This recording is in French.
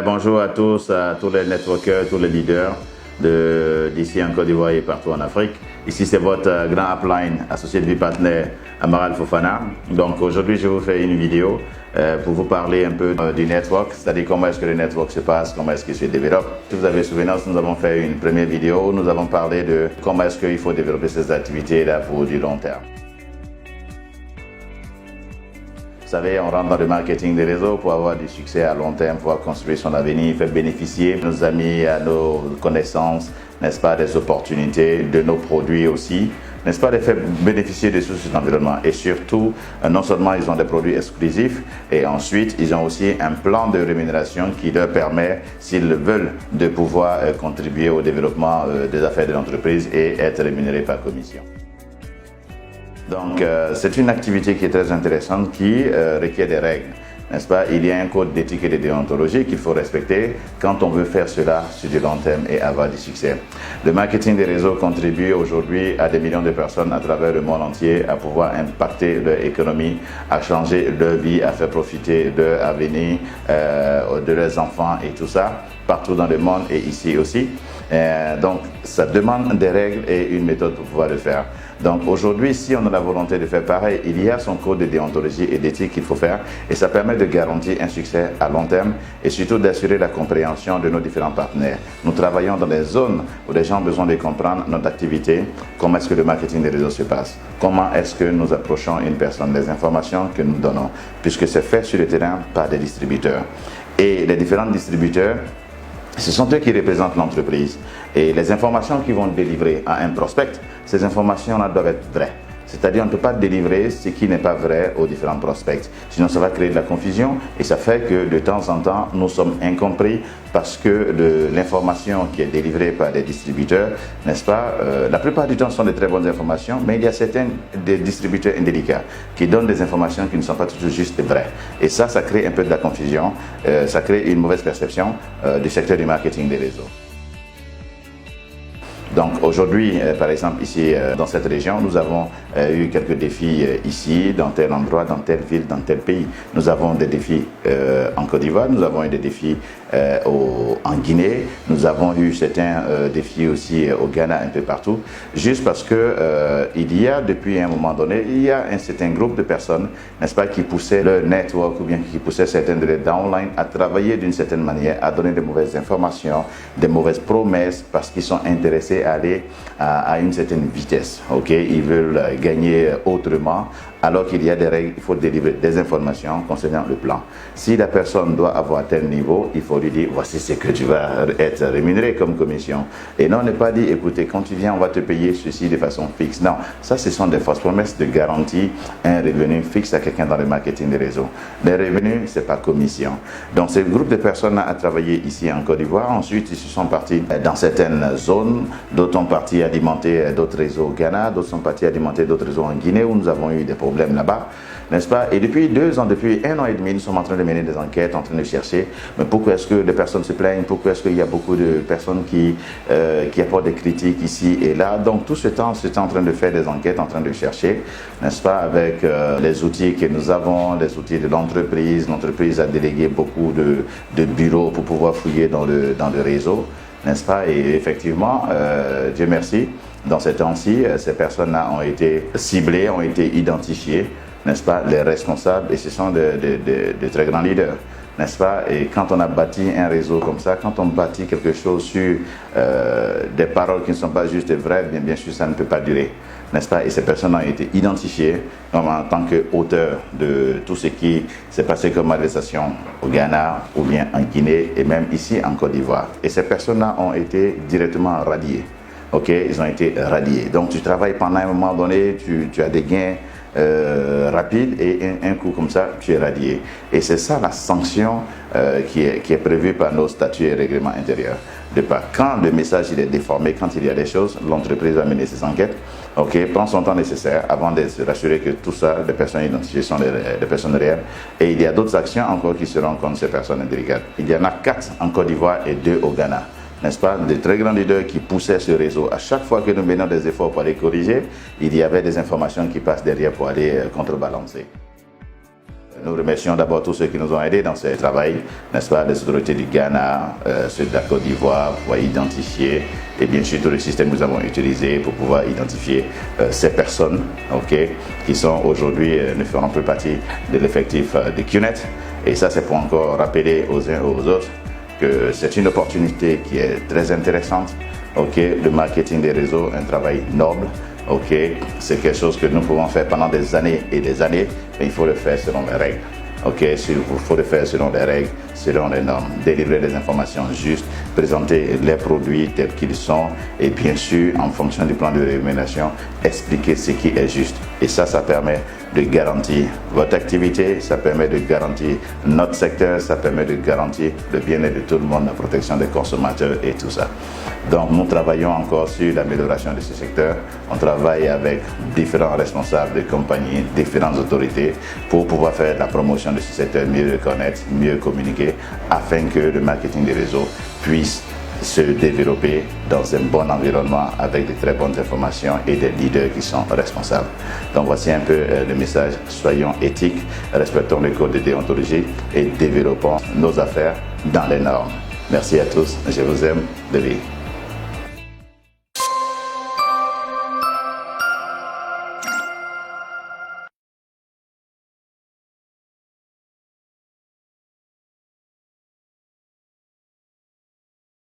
Bonjour à tous les networkers, tous les leaders d'ici en Côte d'Ivoire et partout en Afrique. Ici, c'est votre grand upline, associé de vie partenaire Amaral Fofana. Donc aujourd'hui, je vous fais une vidéo pour vous parler un peu du network, c'est-à-dire comment est-ce que le network se passe, comment est-ce qu'il se développe. Si vous avez souvenance, nous avons fait une première vidéo où nous avons parlé de comment est-ce qu'il faut développer ces activités-là pour du long terme. Vous savez, on rentre dans le marketing des réseaux pour avoir du succès à long terme, pouvoir construire son avenir, faire bénéficier nos amis, à nos connaissances, n'est-ce pas, des opportunités, de nos produits aussi, n'est-ce pas, de faire bénéficier des sources d'environnement. Et surtout, non seulement ils ont des produits exclusifs, et ensuite, ils ont aussi un plan de rémunération qui leur permet, s'ils le veulent, de pouvoir contribuer au développement des affaires de l'entreprise et être rémunérés par commission. Donc, c'est une activité qui est très intéressante, qui requiert des règles, n'est-ce pas? Il y a un code d'éthique et de déontologie qu'il faut respecter quand on veut faire cela sur du long terme et avoir du succès. Le marketing des réseaux contribue aujourd'hui à des millions de personnes à travers le monde entier à pouvoir impacter leur économie, à changer leur vie, à faire profiter de leur avenir, de leurs enfants et tout ça, partout dans le monde et ici aussi. Donc, ça demande des règles et une méthode pour pouvoir le faire. Donc aujourd'hui, si on a la volonté de faire pareil, il y a son code de déontologie et d'éthique qu'il faut faire et ça permet de garantir un succès à long terme et surtout d'assurer la compréhension de nos différents partenaires. Nous travaillons dans des zones où les gens ont besoin de comprendre notre activité, comment est-ce que le marketing des réseaux se passe, comment est-ce que nous approchons une personne, les informations que nous donnons, puisque c'est fait sur le terrain par des distributeurs. Et les différents distributeurs, ce sont eux qui représentent l'entreprise et les informations qu'ils vont délivrer à un prospect, ces informations-là doivent être vraies. C'est-à-dire on ne peut pas délivrer ce qui n'est pas vrai aux différents prospects. Sinon ça va créer de la confusion et ça fait que de temps en temps nous sommes incompris parce que l'information qui est délivrée par des distributeurs, n'est-ce pas, la plupart du temps ce sont de très bonnes informations, mais il y a certains des distributeurs indélicats qui donnent des informations qui ne sont pas toujours juste vraies. Et ça crée un peu de la confusion, ça crée une mauvaise perception du secteur du marketing des réseaux. Donc aujourd'hui, par exemple, ici dans cette région, nous avons eu quelques défis ici, dans tel endroit, dans telle ville, dans tel pays. Nous avons des défis en Côte d'Ivoire, nous avons eu des défis en Guinée, nous avons eu certains défis aussi au Ghana, un peu partout, juste parce que il y a depuis un moment donné, il y a un certain groupe de personnes, n'est-ce pas, qui poussaient leur network ou bien qui poussaient certains de leurs downlines à travailler d'une certaine manière, à donner de mauvaises informations, des mauvaises promesses parce qu'ils sont intéressés à aller à une certaine vitesse. Ok, ils veulent gagner autrement, alors qu'il y a des règles, il faut délivrer des informations concernant le plan. Si la personne doit avoir tel niveau, il faut lui dire voici ce que tu vas être rémunéré comme commission. Et non, ne pas dire écoutez, quand tu viens, on va te payer ceci de façon fixe. Non, ça ce sont des fausses promesses de garantir un revenu fixe à quelqu'un dans le marketing des réseaux. Les revenus, c'est pas commission. Donc ce groupe de personnes a travaillé ici en Côte d'Ivoire. Ensuite, ils se sont partis dans certaines zones, d'autres sont partis alimenter d'autres réseaux au Ghana, d'autres sont partis alimenter d'autres réseaux en Guinée où nous avons eu des problèmes là-bas, n'est-ce pas? Et depuis 2 ans, depuis 1 an et demi, nous sommes en train de mener des enquêtes, en train de chercher, mais pourquoi est-ce que les personnes se plaignent, pourquoi est-ce qu'il y a beaucoup de personnes qui apportent des critiques ici et là. Donc tout ce temps, c'est en train de faire des enquêtes, en train de chercher, n'est-ce pas, avec les outils que nous avons, les outils de l'entreprise. L'entreprise a délégué beaucoup de bureaux pour pouvoir fouiller dans le réseau, n'est-ce pas? Et effectivement, Dieu merci, dans ces temps-ci, ces personnes-là ont été ciblées, ont été identifiées, n'est-ce pas, les responsables, et ce sont de très grands leaders, n'est-ce pas? Et quand on a bâti un réseau comme ça, quand on bâtit quelque chose sur des paroles qui ne sont pas juste vraies, bien sûr, ça ne peut pas durer, n'est-ce pas? Et ces personnes ont été identifiées comme en tant qu'auteurs de tout ce qui s'est passé comme malversation au Ghana ou bien en Guinée et même ici en Côte d'Ivoire. Et ces personnes-là ont été directement radiées. Ok, ils ont été radiés. Donc tu travailles pendant un moment donné, tu as des gains rapides et un coup comme ça, tu es radié. Et c'est ça la sanction qui est prévue par nos statuts et règlements intérieurs. De part, quand le message il est déformé, quand il y a des choses, l'entreprise va mener ses enquêtes, ok, prend son temps nécessaire avant de se rassurer que tout ça, les personnes identifiées sont des personnes réelles. Et il y a d'autres actions encore qui seront contre ces personnes indélicates. Il y en a 4 en Côte d'Ivoire et 2 au Ghana. N'est-ce pas, de très grands leaders qui poussaient ce réseau. À chaque fois que nous menions des efforts pour les corriger, il y avait des informations qui passent derrière pour aller contrebalancer. Nous remercions d'abord tous ceux qui nous ont aidés dans ce travail, n'est-ce pas, les autorités du Ghana, ceux de la Côte d'Ivoire, pour identifier, et bien sûr tout le système que nous avons utilisé pour pouvoir identifier ces personnes, ok, qui sont aujourd'hui, ne feront plus partie de l'effectif de QNet. Et ça, c'est pour encore rappeler aux uns et aux autres que c'est une opportunité qui est très intéressante. Ok, le marketing des réseaux, un travail noble. Ok, c'est quelque chose que nous pouvons faire pendant des années et des années, mais il faut le faire selon les règles. Ok, il faut le faire selon les règles, selon les normes, délivrer des informations justes, présenter les produits tels qu'ils sont et bien sûr, en fonction du plan de rémunération, expliquer ce qui est juste. Et ça permet de garantir votre activité, ça permet de garantir notre secteur, ça permet de garantir le bien-être de tout le monde, la protection des consommateurs et tout ça. Donc nous travaillons encore sur l'amélioration de ce secteur. On travaille avec différents responsables de compagnies, différentes autorités pour pouvoir faire la promotion de ce secteur, mieux le connaître, mieux communiquer, afin que le marketing des réseaux puisse se développer dans un bon environnement avec de très bonnes informations et des leaders qui sont responsables. Donc voici un peu le message. Soyons éthiques, respectons les codes de déontologie et développons nos affaires dans les normes. Merci à tous, je vous aime de vie.